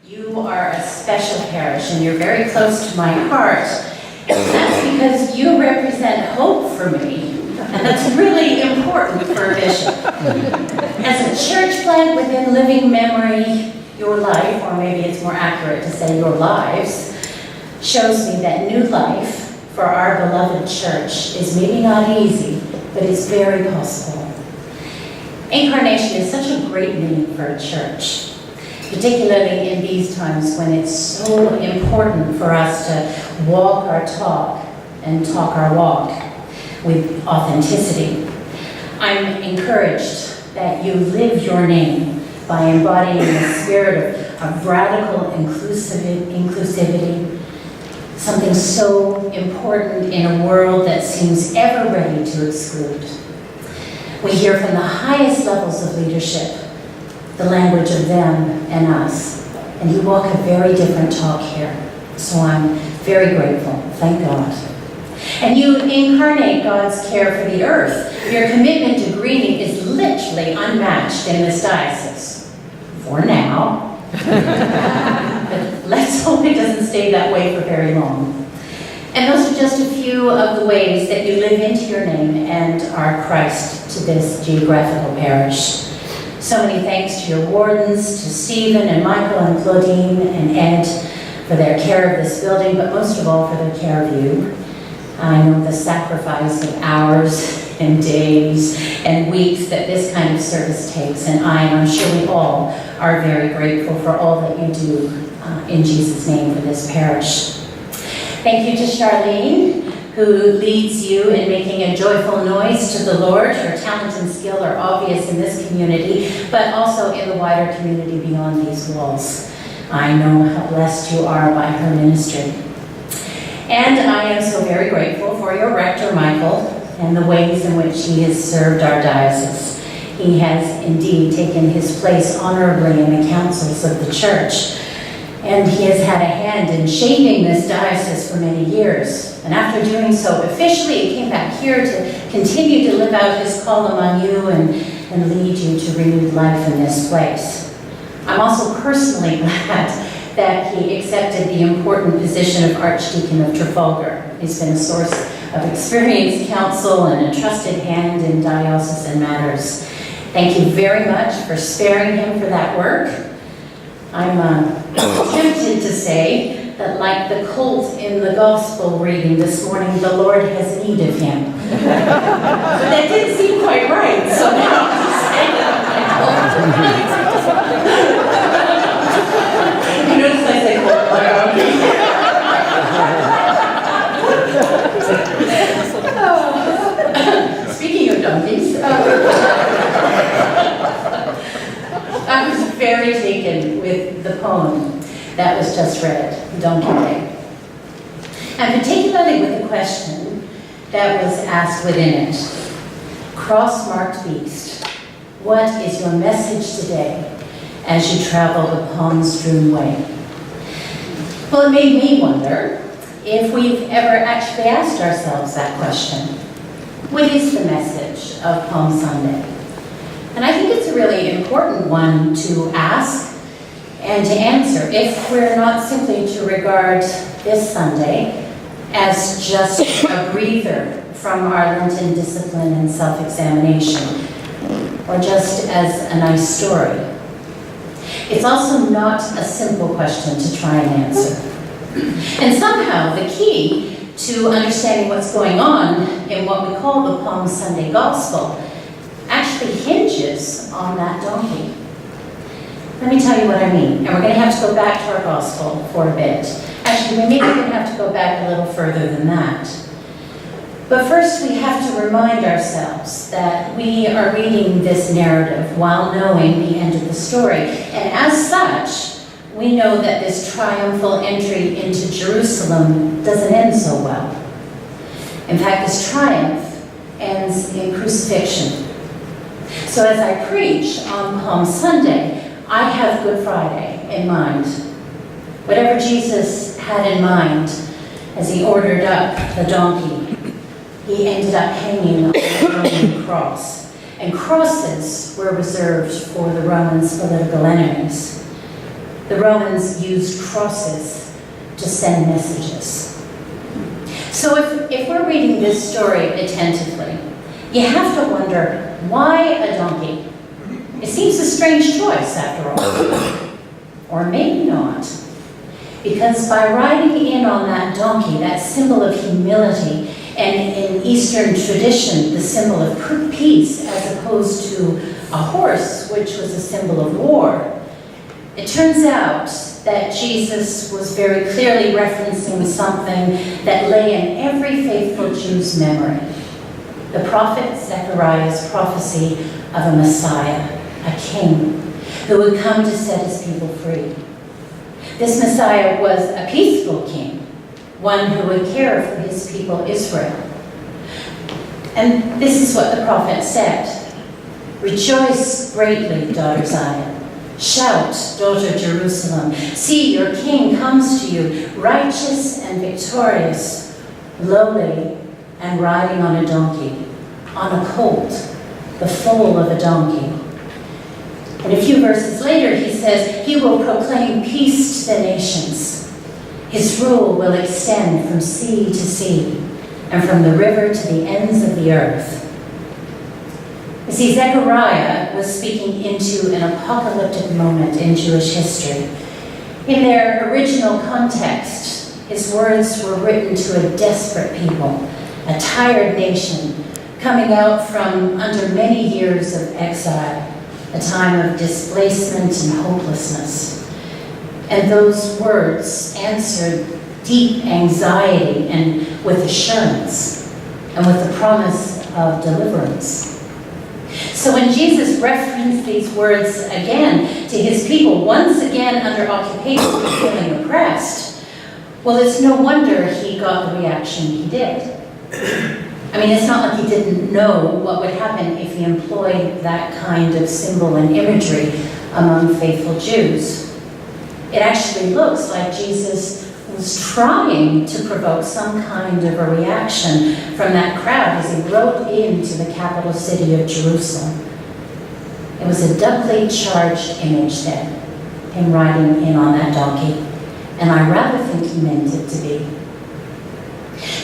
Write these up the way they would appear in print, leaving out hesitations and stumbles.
You are a special parish and you're very close to my heart. That's because you represent hope for me. And that's really important for a bishop. As a church plant within living memory, your life, or maybe it's more accurate to say your lives, shows me that new life for our beloved church is maybe not easy, but is very possible. Incarnation is such a great name for a church, particularly in these times when it's so important for us to walk our talk and talk our walk with authenticity. I'm encouraged that you live your name by embodying the spirit of radical inclusivity, something so important in a world that seems ever ready to exclude. We hear from the highest levels of leadership the language of them and us, and you walk a very different talk here. So I'm very grateful, thank God. And you incarnate God's care for the earth. Your commitment to greening is literally unmatched in this diocese. For now. But let's hope it doesn't stay that way for very long. And those are just a few of the ways that you live into your name and are Christ to this geographical parish. So many thanks to your wardens, to Stephen and Michael and Claudine and Ed for their care of this building, but most of all for their care of you. I know the sacrifice of hours and days and weeks that this kind of service takes, and I'm sure we all are very grateful for all that you do in Jesus' name for this parish. Thank you to Charlene, who leads you in making a joyful noise to the Lord. Her talent and skill are obvious in this community, but also in the wider community beyond these walls. I know how blessed you are by her ministry. And I am so very grateful for your rector, Michael, and the ways in which he has served our diocese. He has indeed taken his place honorably in the councils of the church. And he has had a hand in shaping this diocese for many years. And after doing so officially, he came back here to continue to live out his call among you and lead you to renewed life in this place. I'm also personally glad that he accepted the important position of Archdeacon of Trafalgar. He's been a source of experienced counsel and a trusted hand in diocesan matters. Thank you very much for sparing him for that work. I'm tempted to say that like the colt in the gospel reading this morning, the Lord has need of him. But that didn't seem quite right, so now I'm just saying you notice I say colt like Speaking of donkeys, I was very taken with the poem that was just read, Donkey Day. And particularly with the question that was asked within it. Cross-marked beast, what is your message today as you travel the palm-strewn way? Well, it made me wonder if we've ever actually asked ourselves that question. What is the message of Palm Sunday? And I think it's a really important one to ask and to answer if we're not simply to regard this Sunday as just a breather from our Lenten discipline and self-examination, or just as a nice story. It's also not a simple question to try and answer. And somehow the key to understanding what's going on in what we call the Palm Sunday Gospel actually hinges on that donkey. Let me tell you what I mean. And we're going to have to go back to our gospel for a bit. Actually, we maybe going to have to go back a little further than that. But first, we have to remind ourselves that we are reading this narrative while knowing the end of the story. And as such, we know that this triumphal entry into Jerusalem doesn't end so well. In fact, this triumph ends in crucifixion. So as I preach on Palm Sunday, I have Good Friday in mind. Whatever Jesus had in mind as he ordered up the donkey, he ended up hanging on a Roman cross. And crosses were reserved for the Romans' political enemies. The Romans used crosses to send messages. So if we're reading this story attentively, you have to wonder, why a donkey? It seems a strange choice, after all. Or maybe not. Because by riding in on that donkey, that symbol of humility, and in Eastern tradition, the symbol of peace, as opposed to a horse, which was a symbol of war, it turns out that Jesus was very clearly referencing something that lay in every faithful Jew's memory. The prophet Zechariah's prophecy of a Messiah, a king, who would come to set his people free. This Messiah was a peaceful king, one who would care for his people Israel. And this is what the prophet said: "Rejoice greatly, daughter Zion. Shout, daughter Jerusalem. See, your king comes to you, righteous and victorious, lowly and riding on a donkey, on a colt, the foal of a donkey." And a few verses later, he says, "He will proclaim peace to the nations. His rule will extend from sea to sea, and from the river to the ends of the earth." You see, Zechariah was speaking into an apocalyptic moment in Jewish history. In their original context, his words were written to a desperate people, a tired nation, coming out from under many years of exile, a time of displacement and hopelessness. And those words answered deep anxiety and with assurance, and with the promise of deliverance. So when Jesus referenced these words again to his people, once again under occupation and feeling oppressed, well, it's no wonder he got the reaction he did. I mean, it's not like he didn't know what would happen if he employed that kind of symbol and imagery among faithful Jews. It actually looks like Jesus was trying to provoke some kind of a reaction from that crowd as he rode into the capital city of Jerusalem. It was a doubly charged image then, him riding in on that donkey, and I rather think he meant it to be.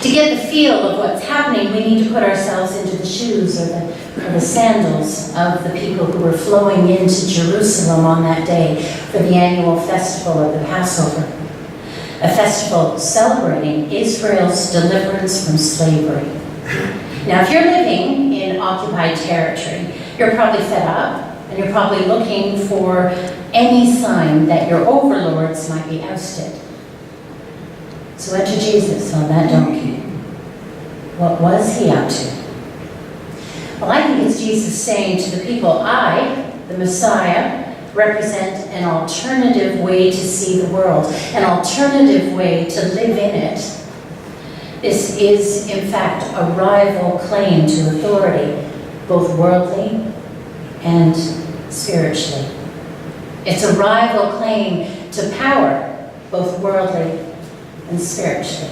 To get the feel of what's happening, we need to put ourselves into the shoes or the sandals of the people who were flowing into Jerusalem on that day for the annual festival of the Passover, a festival celebrating Israel's deliverance from slavery. Now, if you're living in occupied territory, you're probably fed up, and you're probably looking for any sign that your overlords might be ousted. So enter Jesus on that donkey. What was he up to? Well, I think it's Jesus saying to the people, I, the Messiah, represent an alternative way to see the world, an alternative way to live in it. This is, in fact, a rival claim to authority, both worldly and spiritually. It's a rival claim to power, both worldly and spiritually.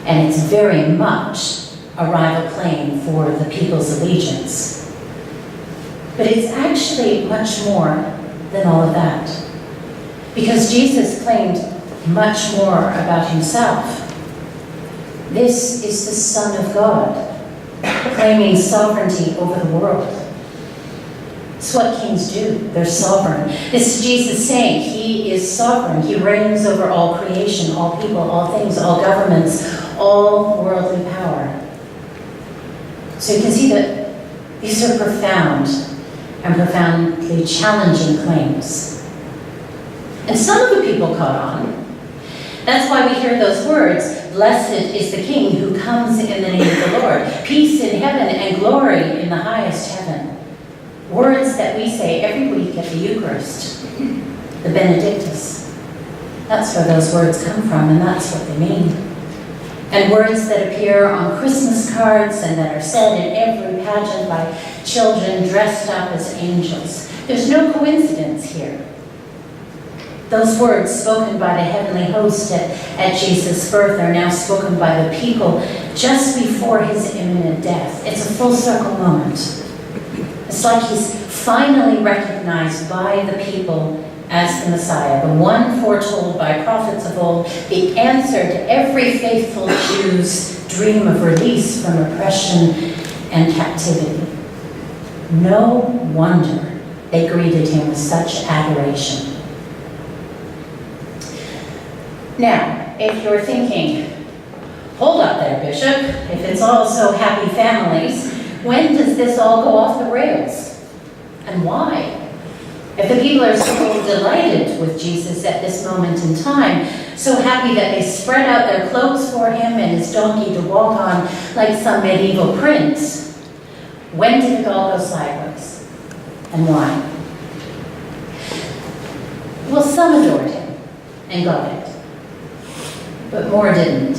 And it's very much a rival claim for the people's allegiance. But it's actually much more than all of that. Because Jesus claimed much more about himself. This is the Son of God, claiming sovereignty over the world. It's what kings do. They're sovereign. This is Jesus saying he is sovereign. He reigns over all creation, all people, all things, all governments, all worldly power. So you can see that these are profound and profoundly challenging claims. And some of the people caught on. That's why we hear those words, "Blessed is the King who comes in the name of the Lord. Peace in heaven and glory in the highest heaven." Words that we say every week at the Eucharist, the Benedictus. That's where those words come from, and that's what they mean. And words that appear on Christmas cards and that are said in every pageant by children dressed up as angels. There's no coincidence here. Those words spoken by the heavenly host at Jesus' birth are now spoken by the people just before his imminent death. It's a full circle moment. It's like he's finally recognized by the people as the Messiah, the one foretold by prophets of old, the answer to every faithful Jew's dream of release from oppression and captivity. No wonder they greeted him with such adoration. Now, if you're thinking, hold up there, Bishop, if it's all so happy families, when does this all go off the rails? And why? If the people are so delighted with Jesus at this moment in time, so happy that they spread out their cloaks for him and his donkey to walk on like some medieval prince, when did it all go sideways? And why? Well, some adored him and got it, but more didn't.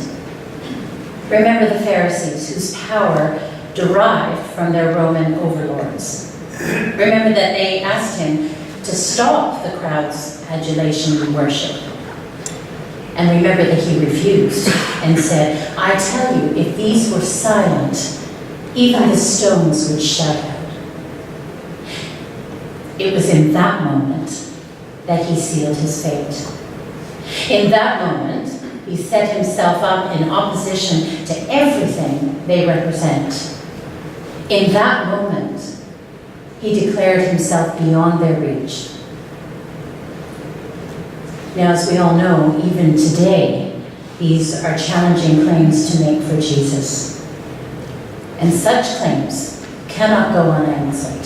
Remember the Pharisees, whose power derived from their Roman overlords. Remember that they asked him to stop the crowd's adulation and worship. And remember that he refused and said, I tell you, if these were silent, even the stones would shout out. It was in that moment that he sealed his fate. In that moment, he set himself up in opposition to everything they represent. In that moment, he declared himself beyond their reach. Now, as we all know, even today, these are challenging claims to make for Jesus. And such claims cannot go unanswered.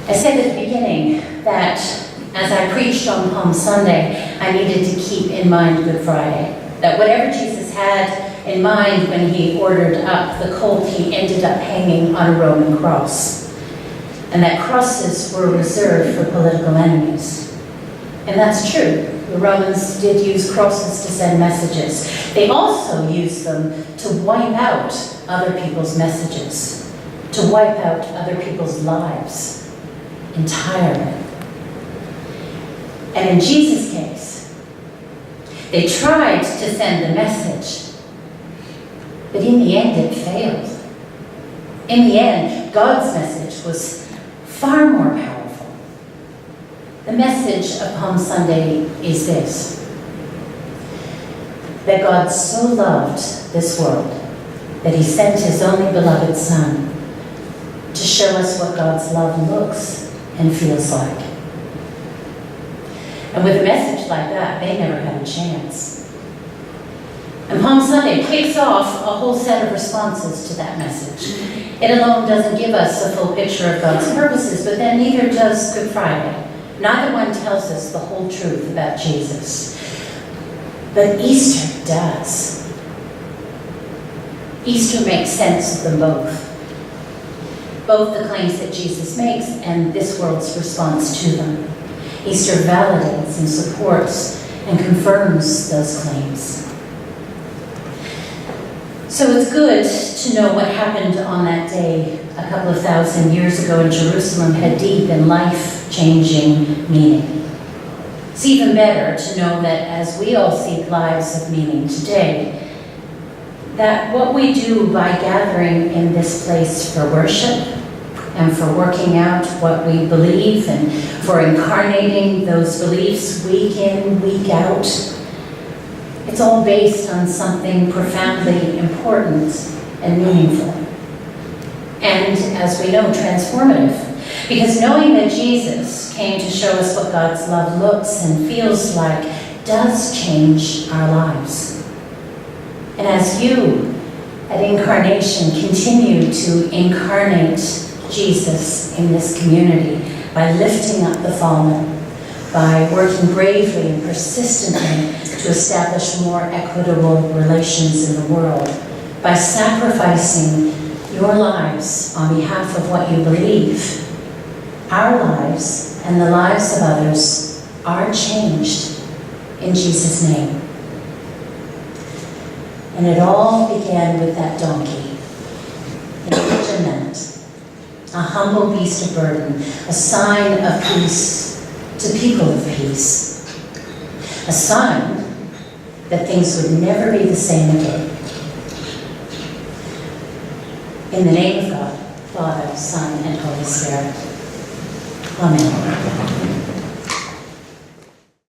I said at the beginning that as I preached on Palm Sunday, I needed to keep in mind Good Friday. That whatever Jesus had in mind when he ordered up the colt, he ended up hanging on a Roman cross. And that crosses were reserved for political enemies. And that's true. The Romans did use crosses to send messages. They also used them to wipe out other people's messages, to wipe out other people's lives entirely. And in Jesus' case, they tried to send the message, but in the end it failed. In the end, God's message was far more powerful. The message of Palm Sunday is this: that God so loved this world that he sent his only beloved Son to show us what God's love looks and feels like. And with a message like that, they never had a chance. And Palm Sunday kicks off a whole set of responses to that message. It alone doesn't give us a full picture of God's purposes, but then neither does Good Friday. Neither one tells us the whole truth about Jesus. But Easter does. Easter makes sense of them both. Both the claims that Jesus makes and this world's response to them. Easter validates and supports and confirms those claims. So it's good to know what happened on that day a couple of thousand years ago in Jerusalem had deep and life-changing meaning. It's even better to know that as we all seek lives of meaning today, that what we do by gathering in this place for worship and for working out what we believe and for incarnating those beliefs week in, week out, it's all based on something profoundly important and meaningful. And, as we know, transformative. Because knowing that Jesus came to show us what God's love looks and feels like does change our lives. And as you at Incarnation continue to incarnate Jesus in this community by lifting up the fallen, by working bravely and persistently to establish more equitable relations in the world, by sacrificing your lives on behalf of what you believe, our lives and the lives of others are changed in Jesus' name. And it all began with that donkey, an ornament, a humble beast of burden, a sign of peace to people of peace, a sign that things would never be the same again. In the name of God, Father, Son, and Holy Spirit. Amen.